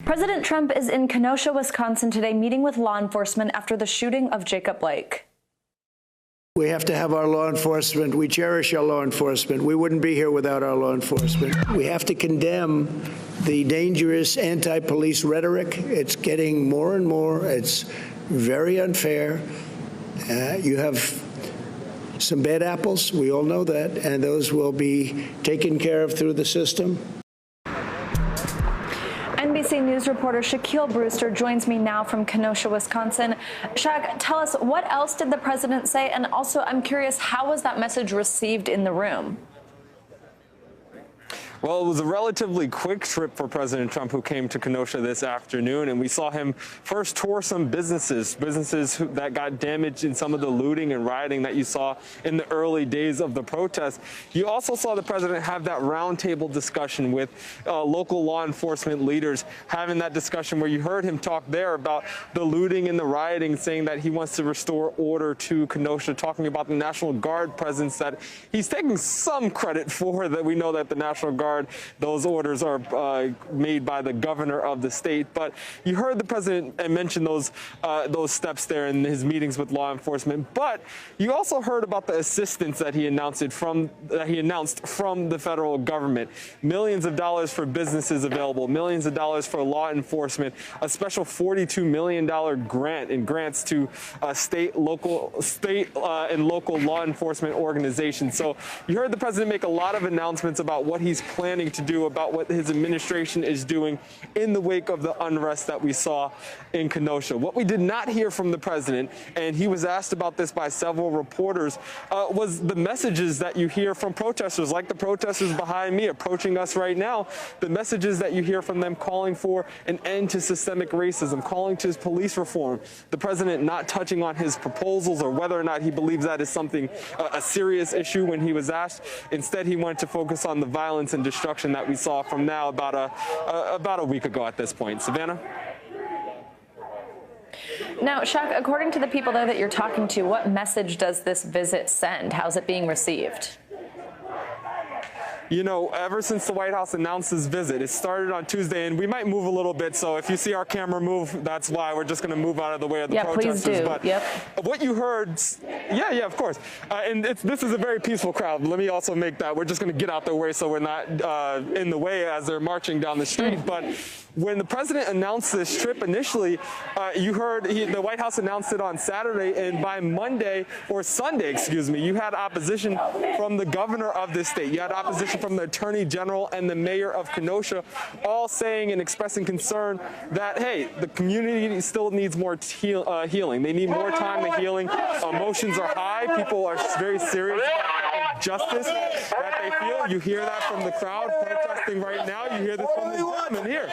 President Trump is in Kenosha, Wisconsin today, meeting with law enforcement after the shooting of Jacob Blake. We have to have our law enforcement. We cherish our law enforcement. We wouldn't be here without our law enforcement. We have to condemn the dangerous anti-police rhetoric. It's getting more and more. It's very unfair. You have some bad apples. We all know that. And those will be taken care of through the system. NBC News reporter Shaquille Brewster joins me now from Kenosha, Wisconsin. Shaq, tell us, what else did the president say? And also, I'm curious, how was that message received in the room? Well, it was a relatively quick trip for President Trump, who came to Kenosha this afternoon, and we saw him first tour some businesses that got damaged in some of the looting and rioting that you saw in the early days of the protest. You also saw the president have that roundtable discussion with local law enforcement leaders, having that discussion where you heard him talk there about the looting and the rioting, saying that he wants to restore order to Kenosha, talking about the National Guard presence that he's taking some credit for, that we know that the National Guard, those orders are made by the governor of the state. But you heard the president mention those steps there in his meetings with law enforcement. But you also heard about the assistance that he announced from the federal government. Millions of dollars for businesses available, millions of dollars for law enforcement, a special $42 million grant in grants to state and local law enforcement organizations. So you heard the president make a lot of announcements about what he's planning to do, about what his administration is doing in the wake of the unrest that we saw in Kenosha. What we did not hear from the president, and he was asked about this by several reporters, was the messages that you hear from protesters, like the protesters behind me approaching us right now, the messages that you hear from them calling for an end to systemic racism, calling to police reform. The president not touching on his proposals or whether or not he believes that is something, a serious issue when he was asked. Instead, he wanted to focus on the violence and destruction that we saw from now about a week ago at this point. Savannah? Now, Shaq, according to the people there that you're talking to, what message does this visit send? How's it being received? You know, ever since the White House announced this visit, it started on Tuesday, and we might move a little bit, so if you see our camera move, that's why. We're just going to move out of the way of the protesters. Please do. But what you heard, yeah, of course. And this is a very peaceful crowd. Let me also make that. We're just going to get out their way so we're not in the way as they're marching down the street. But when the president announced this trip initially, you heard the White House announced it on Saturday, and by Monday, or Sunday, excuse me, you had opposition from the governor of this state. You had opposition from the attorney general and the mayor of Kenosha, all saying and expressing concern that, hey, the community still needs more healing. They need more time to healing. Emotions are high. People are very serious about justice that they feel. You hear that from the crowd protesting right now. You hear this from the woman here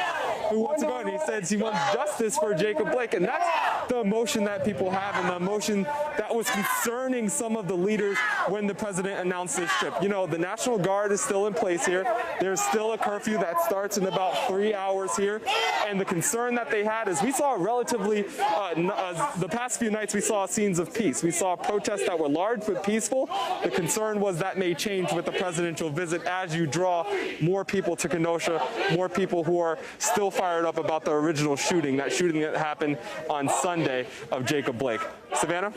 who wants to go, and he says he wants justice for Jacob Blake. And that's the emotion that people have, and the emotion that was concerning some of the leaders when the president announced this trip. You know, the National Guard is still in place here. There's still a curfew that starts in about 3 hours here. And the concern that they had is we saw relatively, the past few nights we saw scenes of peace. We saw protests that were large but peaceful. The concern was that may change with the presidential visit as you draw more people to Kenosha, more people who are still fired up about the original shooting, that happened on Sunday of Jacob Blake. Savannah?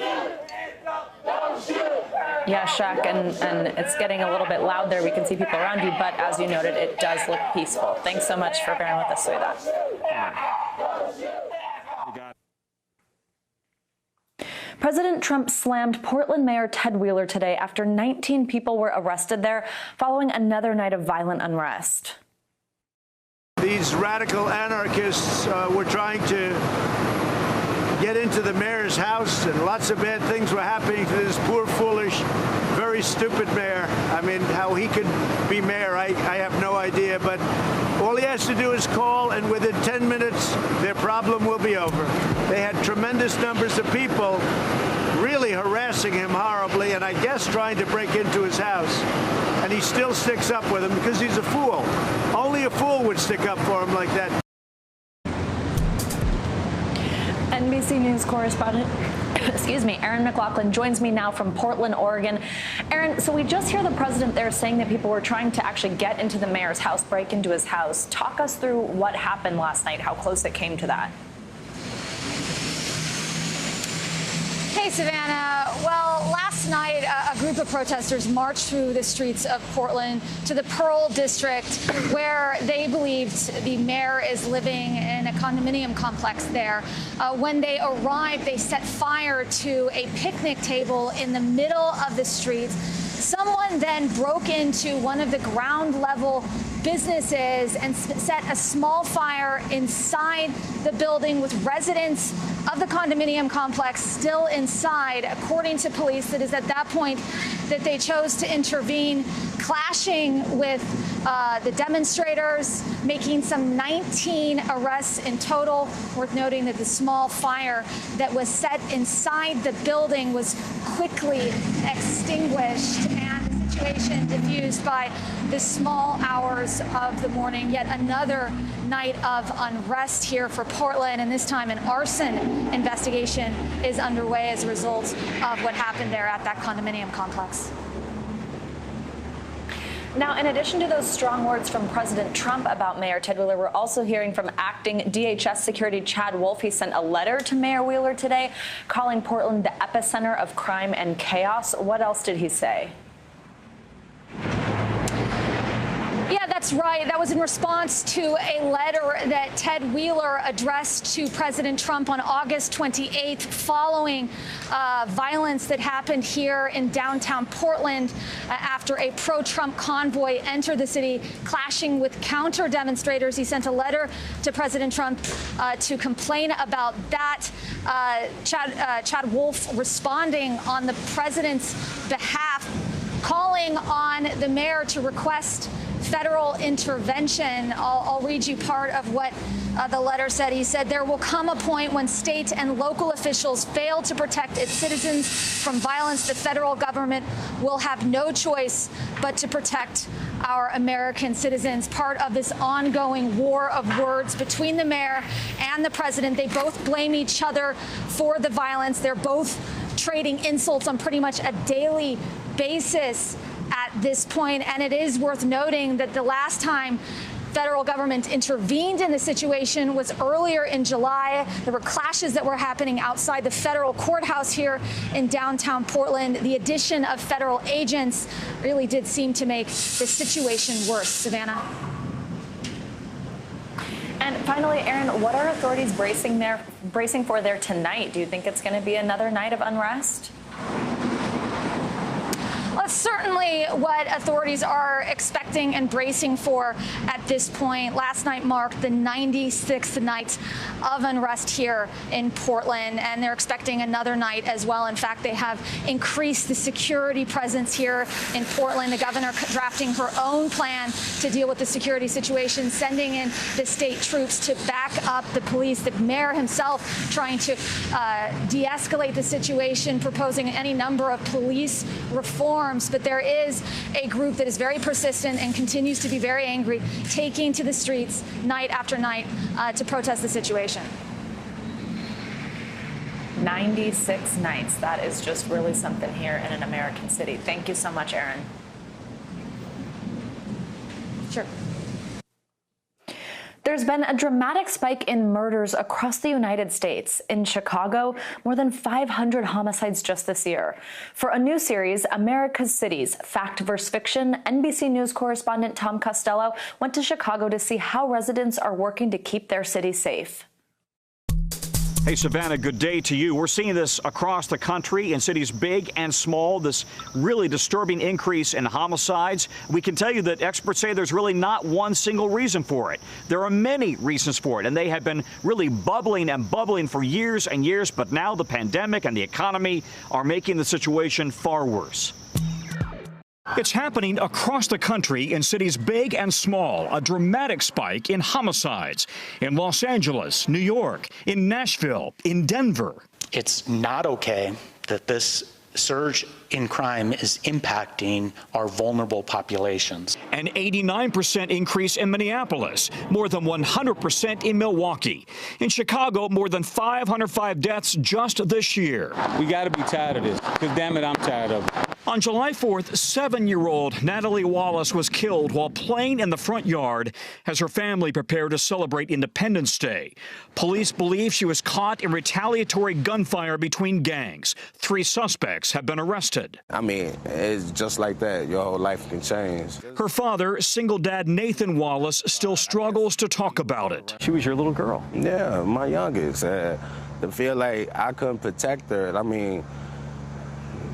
Yeah, Shaq, and it's getting a little bit loud there. We can see people around you, but as you noted, it does look peaceful. Thanks so much for bearing with us through that. President Trump slammed Portland Mayor Ted Wheeler today after 19 people were arrested there following another night of violent unrest. These radical anarchists were trying to get into the mayor's house, and lots of bad things were happening to this poor, foolish, very stupid mayor. I mean, how he could be mayor, I have no idea, but all he has to do is call, and within 10 minutes, their problem will be over. They had tremendous numbers of people really harassing him horribly, and I guess trying to break into his house. And he still sticks up with him because he's a fool. Only a fool would stick up for him like that. NBC NBC News correspondent, excuse me, Aaron McLaughlin joins me now from Portland, Oregon. Aaron, so we just hear the president there saying that people were trying to actually get into the mayor's house, break into his house. Talk us through what happened last night, how close it came to that. Hey, Savannah. Well, last night, a group of protesters marched through the streets of Portland to the Pearl District, where they believed the mayor is living in a condominium complex there. When they arrived, they set fire to a picnic table in the middle of the street. Someone then broke into one of the ground level businesses and set a small fire inside the building with residents of the condominium complex still inside. According to police, it is at that point that they chose to intervene, clashing with the demonstrators, making some 19 arrests in total. Worth noting that the small fire that was set inside the building was quickly extinguished and the situation diffused by the small hours of the morning. Yet another night of unrest here for Portland, and this time an arson investigation is underway as a result of what happened there at that condominium complex. Now, in addition to those strong words from President Trump about Mayor Ted Wheeler, we're also hearing from acting DHS security Chad Wolf. He sent a letter to Mayor Wheeler today, calling Portland the epicenter of crime and chaos. What else did he say? Yeah, that's right. That was in response to a letter that Ted Wheeler addressed to President Trump on August 28th following violence that happened here in downtown Portland after a pro-Trump convoy entered the city, clashing with counter-demonstrators. He sent a letter to President Trump to complain about that. Chad Wolf responding on the president's behalf, calling on the mayor to request federal intervention. I'll read you part of what the letter said. He said, "There will come a point when state and local officials fail to protect its citizens from violence. The federal government will have no choice but to protect our American citizens." Part of this ongoing war of words between the mayor and the president. They both blame each other for the violence. They're both trading insults on pretty much a daily basis at this point. And it is worth noting that the last time federal government intervened in the situation was earlier in July. There were clashes that were happening outside the federal courthouse here in downtown Portland. The addition of federal agents really did seem to make the situation worse. Savannah. And finally, Aaron, what are authorities bracing for there tonight? Do you think it's going to be another night of unrest? Well, that's certainly what authorities are expecting and bracing for at this point. Last night marked the 96th night of unrest here in Portland, and they're expecting another night as well. In fact, they have increased the security presence here in Portland. The governor drafting her own plan to deal with the security situation, sending in the state troops to back up the police. The mayor himself trying to de-escalate the situation, proposing any number of police reforms. But there is a group that is very persistent and continues to be very angry, taking to the streets night after night to protest the situation. 96 nights. That is just really something here in an American city. Thank you so much, Aaron. Sure. There's been a dramatic spike in murders across the United States. In Chicago, more than 500 homicides just this year. For a new series, America's Cities, Fact vs. Fiction, NBC News correspondent Tom Costello went to Chicago to see how residents are working to keep their city safe. Hey, Savannah, good day to you. We're seeing this across the country in cities big and small, this really disturbing increase in homicides. We can tell you that experts say there's really not one single reason for it. There are many reasons for it, and they have been really bubbling and bubbling for years and years, but now the pandemic and the economy are making the situation far worse. It's happening across the country in cities big and small, a dramatic spike in homicides in Los Angeles, New York, in Nashville, in Denver. It's not okay that this surge in crime is impacting our vulnerable populations. An 89% increase in Minneapolis, more than 100% in Milwaukee. In Chicago, more than 505 deaths just this year. We got to be tired of this, because damn it, I'm tired of it. On July 4th, 7-year-old Natalie Wallace was killed while playing in the front yard as her family prepared to celebrate Independence Day. Police believe she was caught in retaliatory gunfire between gangs. 3 suspects have been arrested. I mean, it's just like that. Your whole life can change. Her father, single dad Nathan Wallace, still struggles to talk about it. She was your little girl. Yeah, my youngest. To feel like I couldn't protect her, I mean,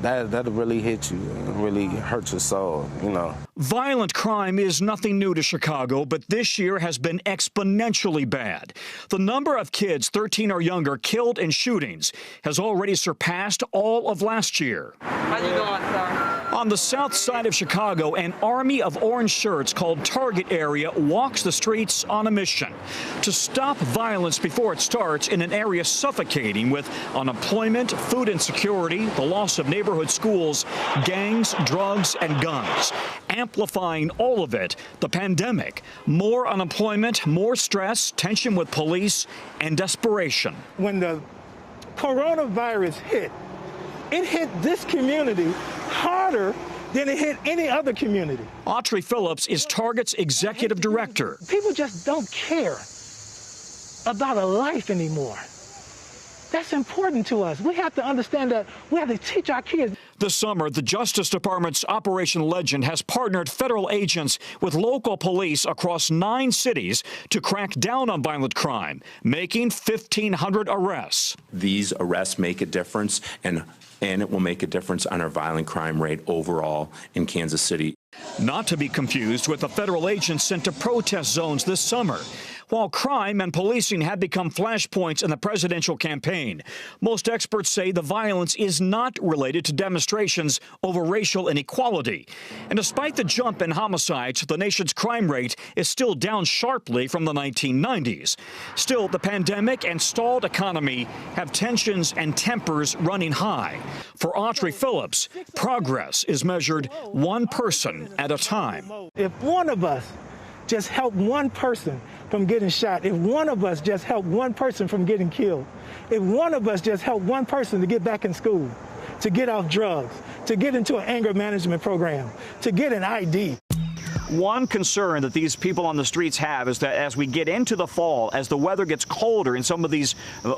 that'll really hit you and really hurt your soul, you know. Violent crime is nothing new to Chicago, but this year has been exponentially bad. The number of kids 13 or younger killed in shootings has already surpassed all of last year. How you doing, sir? On the south side of Chicago, an army of orange shirts called Target Area walks the streets on a mission to stop violence before it starts in an area suffocating with unemployment, food insecurity, the loss of neighborhood schools, gangs, drugs, and guns. Amplifying all of it, the pandemic. More unemployment, more stress, tension with police, and desperation. When the coronavirus hit, it hit this community harder than it hit any other community. Autry Phillips is Target's executive director. People just don't care about a life anymore. That's important to us. We have to understand that we have to teach our kids. This summer, the Justice Department's Operation Legend has partnered federal agents with local police across 9 cities to crack down on violent crime, making 1,500 arrests. These arrests make a difference, and it will make a difference on our violent crime rate overall in Kansas City. Not to be confused with the federal agents sent to protest zones this summer. While crime and policing have become flashpoints in the presidential campaign, most experts say the violence is not related to demonstrations over racial inequality. And despite the jump in homicides, the nation's crime rate is still down sharply from the 1990s. Still, the pandemic and stalled economy have tensions and tempers running high. For Autry Phillips, progress is measured one person at a time. If one of us just help one person from getting shot, if one of us just help one person from getting killed, if one of us just help one person to get back in school, to get off drugs, to get into an anger management program, to get an ID. One concern that these people on the streets have is that as we get into the fall, as the weather gets colder in some of these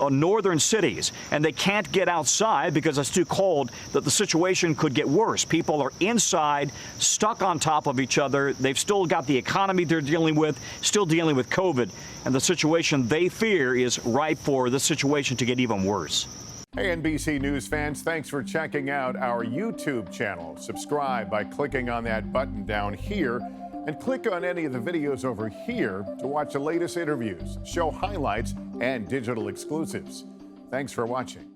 northern cities, and they can't get outside because it's too cold, that the situation could get worse. People are inside, stuck on top of each other. They've still got the economy they're dealing with, still dealing with COVID, and the situation they fear is ripe for the situation to get even worse. Hey, NBC News fans, thanks for checking out our YouTube channel. Subscribe by clicking on that button down here and click on any of the videos over here to watch the latest interviews, show highlights, and digital exclusives. Thanks for watching.